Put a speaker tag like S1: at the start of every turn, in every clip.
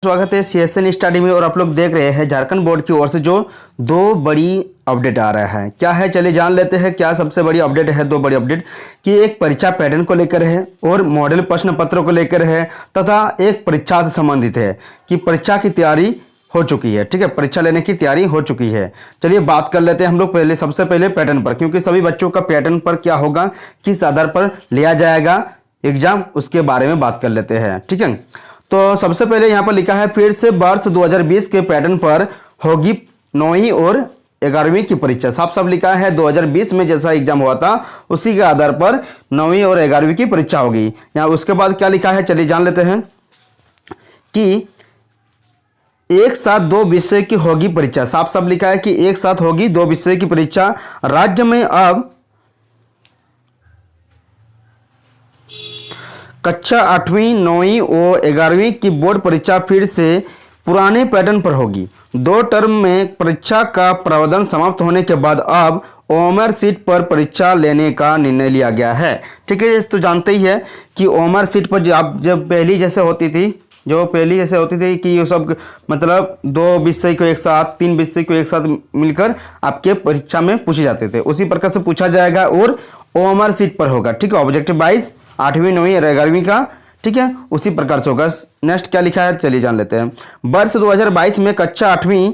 S1: स्वागत है CSN study में। और आप लोग देख रहे हैं झारखंड बोर्ड की ओर से जो दो बड़ी अपडेट आ रहा है। क्या है चलिए जान लेते हैं क्या सबसे बड़ी अपडेट है। दो बड़ी अपडेट कि एक परीक्षा पैटर्न को लेकर है और मॉडल प्रश्न पत्रों को लेकर है तथा एक परीक्षा से संबंधित है कि परीक्षा की तैयारी हो चुकी है। ठीक है, परीक्षा लेने की तैयारी हो चुकी है। चलिए बात कर लेते हैं हम लोग पहले सबसे पहले पैटर्न पर, क्योंकि सभी बच्चों का पैटर्न पर क्या होगा, किस आधार पर लिया जाएगा एग्जाम, उसके बारे में बात कर लेते हैं। ठीक है, तो सबसे पहले यहाँ पर लिखा है फिर से वर्ष 2020 के पैटर्न पर होगी 9वीं और 11वीं की परीक्षा। साफ साफ लिखा है 2020 में जैसा एग्जाम हुआ था उसी के आधार पर 9वीं और 11वीं की परीक्षा होगी। यहाँ उसके बाद क्या लिखा है चलिए जान लेते हैं कि एक साथ दो विषय की होगी परीक्षा। साफ साफ लिखा है कि एक साथ होगी दो विषय की परीक्षा। राज्य में अब कक्षा 8वीं 9वीं और 11वीं की बोर्ड परीक्षा फिर से पुराने पैटर्न पर होगी। दो टर्म में परीक्षा का प्रावधान समाप्त होने के बाद अब ओमर सीट पर परीक्षा लेने का निर्णय लिया गया है। ठीक है, तो जानते ही है कि ओमर सीट पर जब पहली जैसे होती थी कि ये सब मतलब दो विषय को एक साथ, तीन विषय को एक साथ मिलकर आपके परीक्षा में पूछे जाते थे, उसी प्रकार से पूछा जाएगा और ओमर सीट पर होगा। ठीक है, ऑब्जेक्टिव 22 8वीं 9वीं और 11वीं का, ठीक है, उसी प्रकार से होगा। नेक्स्ट क्या लिखा है चलिए जान लेते हैं। वर्ष 2022 में कक्षा 8वीं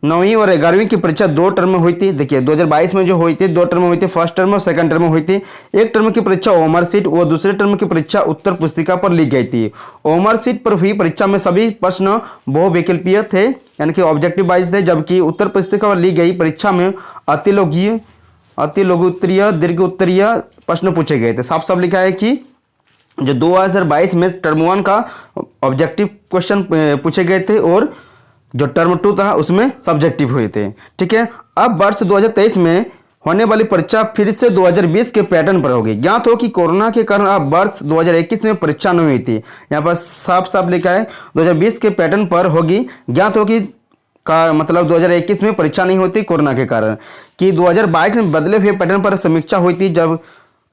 S1: 9वीं और 11वीं की परीक्षा दो टर्म में हुई थी। देखिए 2022 में जो हुई थी दो टर्म में हुई थी, फर्स्ट टर्म और सेकंड टर्म में हुई थी। एक टर्म की परीक्षा ओमर सीट और दूसरे टर्म की परीक्षा उत्तर पुस्तिका पर ली गई थी। ओमर सीट पर हुई परीक्षा में सभी प्रश्न बहुविकल्पीय थे, यानी कि ऑब्जेक्टिव वाइज थे, जबकि उत्तर पुस्तिका पर ली गई परीक्षा में अति लघु उत्तरीय दीर्घ उत्तरीय प्रश्न पूछे गए थे। साफ साफ लिखा है कि जो 2022 में टर्म 1 का ऑब्जेक्टिव क्वेश्चन पूछे गए थे और जो टर्म 2 था उसमें सब्जेक्टिव हुए थे। ठीक है, अब वर्ष 2023 में होने वाली परीक्षा फिर से 2020 के पैटर्न पर होगी। ज्ञात हो कि कोरोना के कारण अब वर्ष 2021 में परीक्षा नहीं हुई थी। यहाँ पर साफ साफ लिखा है 2020 के पैटर्न पर होगी। ज्ञात हो कि का मतलब 2021 में परीक्षा नहीं होती कोरोना के कारण, कि 2022 में बदले हुए पैटर्न पर समीक्षा हुई थी। जब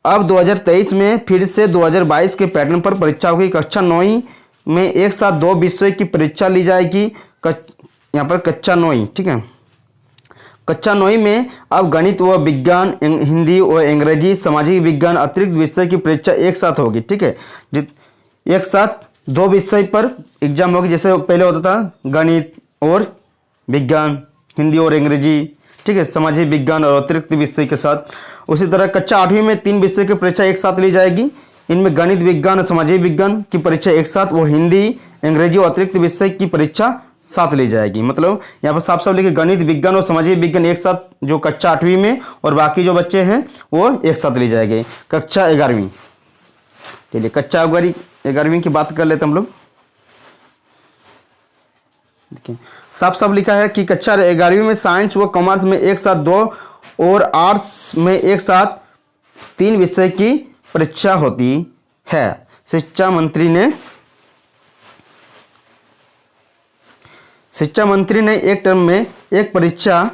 S1: अब 2023 में फिर से 2022 के पैटर्न पर परीक्षा होगी। कक्षा 9वीं में एक साथ दो विषय की परीक्षा ली जाएगी। यहाँ पर कक्षा 9वीं, ठीक है, कक्षा 9वीं में अब गणित व विज्ञान, हिंदी और अंग्रेजी, सामाजिक विज्ञान अतिरिक्त विषय की परीक्षा एक साथ होगी। ठीक है, एक साथ दो विषय पर एग्जाम होगी, जैसे पहले होता था गणित और विज्ञान, हिंदी और अंग्रेजी, ठीक है, सामाजिक विज्ञान और अतिरिक्त विषय के साथ। उसी तरह कक्षा 8वीं में तीन विषय की परीक्षा एक साथ ली जाएगी। इनमें गणित विज्ञान और सामाजिक विज्ञान की परीक्षा एक साथ, वो हिंदी अंग्रेजी और अतिरिक्त विषय की परीक्षा साथ ली जाएगी। मतलब यहाँ पर साफ साफ लिखे गणित विज्ञान और सामाजिक विज्ञान एक साथ जो कक्षा 8वीं में, और बाकी जो बच्चे हैं वो एक साथ ली जाएगी। कक्षा 11वीं, चलिए कक्षा 11वीं की बात कर लेते हैं हम लोग। देखिए साफ साफ लिखा है कि कक्षा 11वीं में साइंस व कॉमर्स में एक साथ दो और आर्ट्स में एक साथ तीन विषय की परीक्षा होती है। शिक्षा मंत्री ने एक टर्म में एक परीक्षा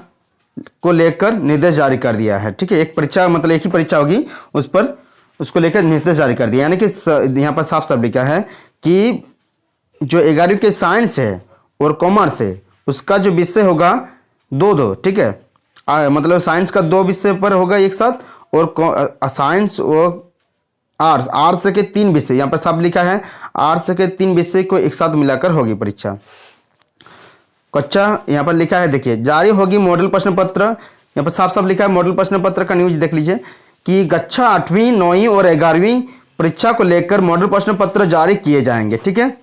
S1: को लेकर निर्देश जारी कर दिया है। ठीक है, एक परीक्षा मतलब एक ही परीक्षा होगी, उस पर उसको लेकर निर्देश जारी कर दिया। यानी कि यहाँ पर साफ साफ लिखा है कि जो 11वीं के साइंस है और कॉमर्स है उसका जो विषय होगा दो, ठीक है, मतलब साइंस का दो विषय पर होगा एक साथ, और साइंस और आर्ट्स के तीन विषय, यहाँ पर सब लिखा है आर्ट्स के तीन विषय को एक साथ मिलाकर होगी परीक्षा। कक्षा यहाँ पर लिखा है देखिए जारी होगी मॉडल प्रश्न पत्र। यहाँ पर साफ साफ लिखा है मॉडल प्रश्न पत्र का न्यूज देख लीजिए कि कक्षा 8वीं 9वीं और 11वीं परीक्षा को लेकर मॉडल प्रश्न पत्र जारी किए जाएंगे। ठीक है,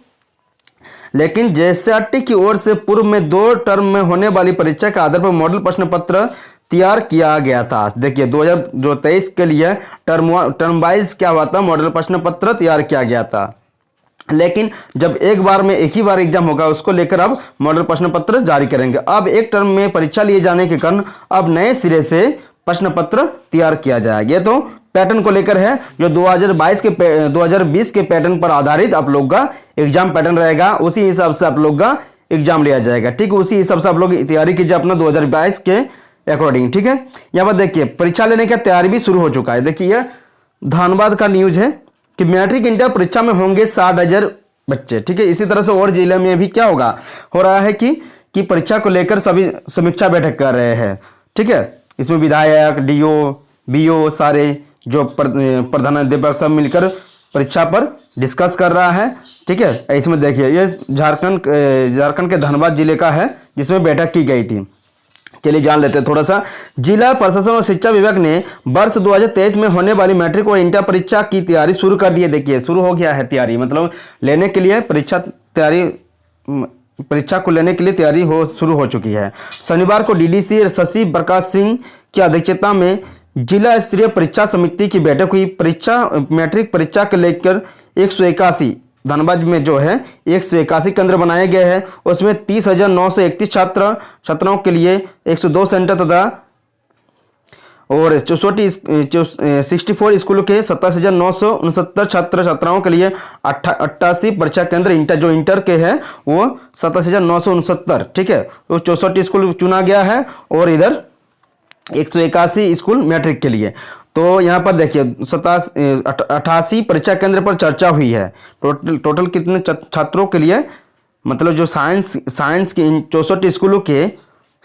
S1: लेकिन जेएससीईआरटी की ओर से पूर्व में दो टर्म में होने वाली परीक्षा के आधार पर मॉडल प्रश्न पत्र तैयार किया गया था। देखिए 2023 के लिए टर्म वाइज क्या हुआ था, मॉडल प्रश्न पत्र तैयार किया गया था, लेकिन जब एक ही बार एग्जाम होगा उसको लेकर अब मॉडल प्रश्न पत्र जारी करेंगे। अब एक टर्म में परीक्षा लिए जाने के कारण अब नए सिरे से प्रश्न पत्र तैयार किया जाएगा। तो पैटर्न को लेकर है जो 2020 के पैटर्न पर आधारित आप लोग का एग्जाम पैटर्न रहेगा, उसी हिसाब से आप लोग का एग्जाम लिया जाएगा। ठीक, उसी हिसाब से आप लोग तैयारी कीजिए अपना 2022 के अकॉर्डिंग। ठीक है, यहाँ पर देखिए परीक्षा लेने की तैयारी भी शुरू हो चुका है। देखिए धनबाद का न्यूज है कि मैट्रिक इंटर परीक्षा में होंगे 60,000 बच्चे। ठीक है, इसी तरह से और जिले में भी क्या होगा, हो रहा है कि परीक्षा को लेकर सभी समीक्षा बैठक कर रहे हैं। ठीक है, इसमें विधायक, डीओ, बीओ, सारे जो प्रधानाध्यापक सब मिलकर परीक्षा पर डिस्कस कर रहा है। ठीक है, इसमें देखिए ये झारखंड के धनबाद जिले का है जिसमें बैठक की गई थी। चलिए जान लेते हैं थोड़ा सा। जिला प्रशासन और शिक्षा विभाग ने वर्ष 2023 में होने वाली मैट्रिक और इंटर परीक्षा की तैयारी शुरू कर दी है। देखिए शुरू हो गया है तैयारी, मतलब लेने के लिए परीक्षा को लेने के लिए तैयारी शुरू हो चुकी है। शनिवार को डीडीसी शशि प्रकाश सिंह की अध्यक्षता में जिला स्तरीय परीक्षा समिति की बैठक हुई। मैट्रिक परीक्षा को लेकर 181 धनबाद में जो है 181 केंद्र बनाए गए हैं। उसमें 30,931 छात्रों के लिए 102 सेंटर तथा और 64 स्कूलों के 27,969 छात्र छात्राओं के लिए 88 परीक्षा केंद्र इंटर के हैं वो 27,969। ठीक है, वो 64 स्कूल चुना गया है और इधर 181 स्कूल मैट्रिक के लिए। तो यहाँ पर देखिए 88 परीक्षा केंद्र पर चर्चा हुई है। टोटल कितने छात्रों के लिए, मतलब जो साइंस के 64 स्कूलों के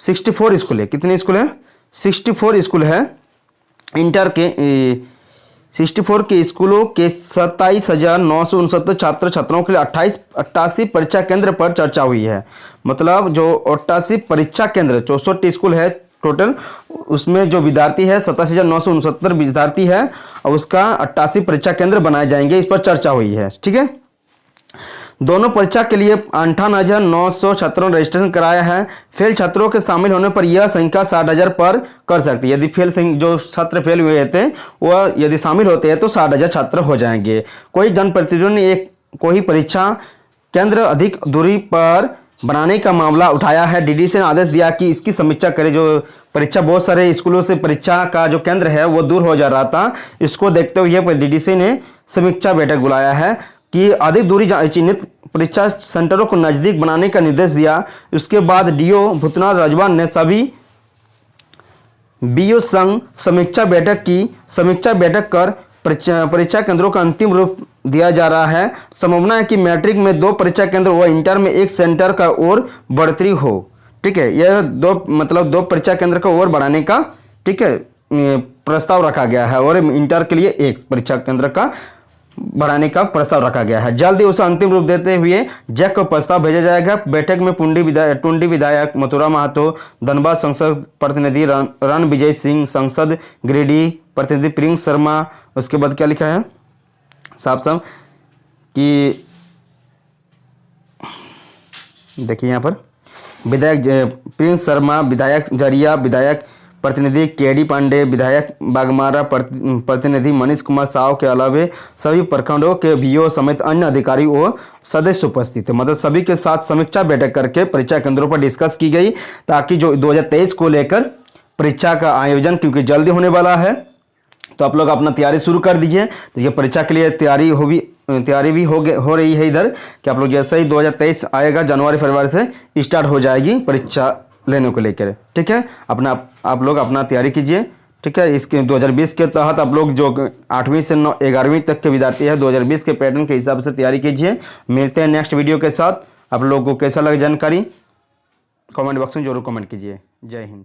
S1: 64 स्कूल है, कितने स्कूल है, 64 स्कूल है। इंटर के 64 के स्कूलों के 27,969 छात्र छात्राओं के लिए 88 परीक्षा केंद्र पर चर्चा हुई है। मतलब जो 88 परीक्षा केंद्र 64 स्कूल है टोटल, उसमें जो विद्यार्थी है 27,969 विद्यार्थी है और उसका 88 परीक्षा केंद्र बनाए जाएंगे, इस पर चर्चा हुई है। ठीक है, दोनों परीक्षा के लिए 58,900 छात्रों ने रजिस्ट्रेशन कराया है। फेल छात्रों के शामिल होने पर यह संख्या 60,000 पर कर सकती है। यदि जो छात्र फेल हुए थे वह यदि शामिल होते हैं तो 60,000 छात्र हो जाएंगे। कोई जनप्रतिनिधियों ने कोई परीक्षा केंद्र अधिक दूरी पर बनाने का मामला उठाया है। डीडीसी ने आदेश दिया कि इसकी समीक्षा करे। जो परीक्षा बहुत सारे स्कूलों से परीक्षा का जो केंद्र है वो दूर हो जा रहा था, इसको देखते हुए डीडीसी ने समीक्षा बैठक बुलाया है कि अधिक दूरी चिन्हित परीक्षा सेंटरों को नजदीक बनाने का निर्देश दिया। उसके बाद डीओ भूतनाथ राजवान ने सभी बीओ संघ समीक्षा बैठक कर परीक्षा केंद्रों का अंतिम रूप दिया जा रहा है। संभावना है कि मैट्रिक में 2 परीक्षा केंद्र व इंटर में 1 सेंटर का और बढ़ोतरी हो। ठीक है, यह 2 परीक्षा केंद्र को और बढ़ाने का, ठीक है, प्रस्ताव रखा गया है और इंटर के लिए 1 परीक्षा केंद्र का बढ़ाने का प्रस्ताव रखा गया है। जल्द ही उसे अंतिम रूप देते हुए जैक को प्रस्ताव भेजा जाएगा। बैठक में टुंडी विधायक मथुरा महतो, धनबाद संसद प्रतिनिधि रणविजय सिंह, सांसद गिरिडीह प्रतिनिधि प्रिंस शर्मा, उसके बाद क्या लिखा है साफ कि देखिए यहाँ पर विधायक प्रिंस शर्मा, विधायक जरिया, विधायक प्रतिनिधि केडी पांडे, विधायक बागमारा प्रतिनिधि मनीष कुमार साव के अलावा सभी प्रखंडों के बीओ समेत अन्य अधिकारी व सदस्य उपस्थित थे। मतलब सभी के साथ समीक्षा बैठक करके परीक्षा केंद्रों पर डिस्कस की गई ताकि जो 2023 को लेकर परीक्षा का आयोजन क्योंकि जल्दी होने वाला है तो आप लोग अपना तैयारी शुरू कर दीजिए। देखिए परीक्षा के लिए तैयारी भी हो रही है इधर कि आप लोग जैसे ही 2023 आएगा जनवरी फरवरी से स्टार्ट हो जाएगी परीक्षा लेने को लेकर। ठीक है, आप लोग अपना तैयारी कीजिए। ठीक है, इसके 2020 के तहत आप लोग जो 8वीं से 11वीं तक के विद्यार्थी है 2020 के पैटर्न के हिसाब से तैयारी कीजिए। मिलते हैं नेक्स्ट वीडियो के साथ। आप लोगों को कैसा लगा जानकारी कमेंट बॉक्स में जरूर कमेंट कीजिए। जय हिंद।